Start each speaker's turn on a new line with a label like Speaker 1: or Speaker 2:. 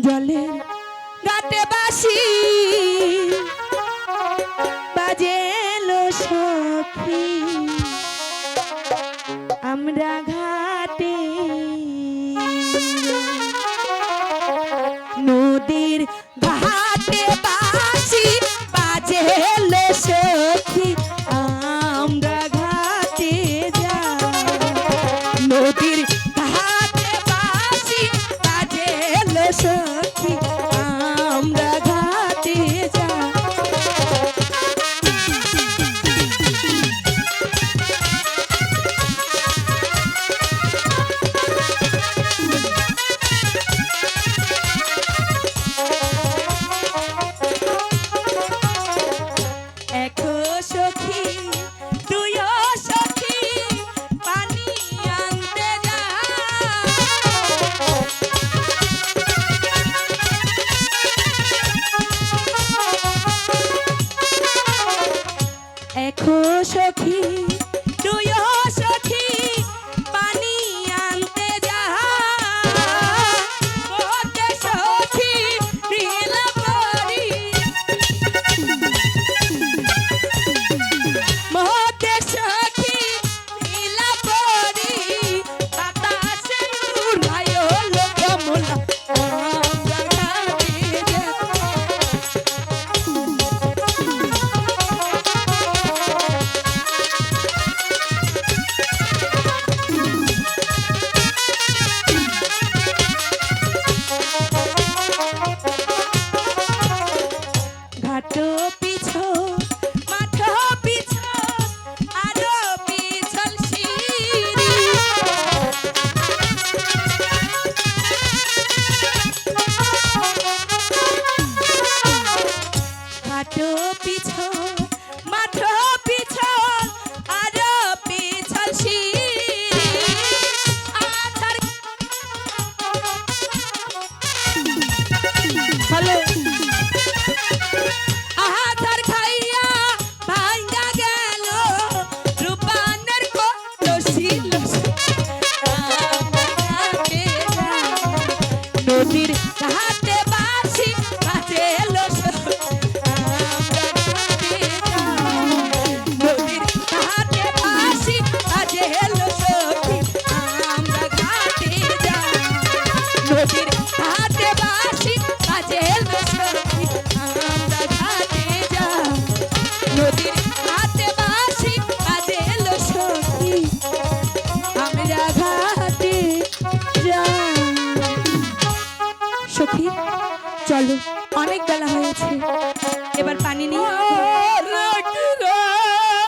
Speaker 1: জলের ঘাটে বাসি বাজেলো সখী আমরা ঘাটে নদীর ঘাটে বাসি বাজেলো সখী আমরা ঘাটে যাই নদীর ঘাটে বাসি বাজেলো সখী আমরা ঘাটে যাই সখী তুইও সখী পানি আনতে যা ওতে সখী নীলা পরি মোতে সখী নীলা পরি বাতাসে উড়ায় লোকমলা আমরা ঘাটে যা ঘাটো পিছো মাঠো পিছো আরো পিছল সিঁড়ি ঘাটো পিছো মাঠো পিছো আরো পিছল সিঁড়ি আছাড় হ্যালো আহার খাইয়া ভাঙ্গা গেল রূপানের কলসিল নদীর ঘাটে বাসি বাজেল নদীর ঘাটে বাসি বাজেল সখী আমরা ঘাটে যাই নদীর ঘাটে বাসি বাজেল সখী আমরা ঘাটে যাই নদীর ঘাটে বাসি বাজেল সখী আমরা ঘাটে যাই সখী চলো অনেক বেলা হয়েছে এবার পানি নিয়ে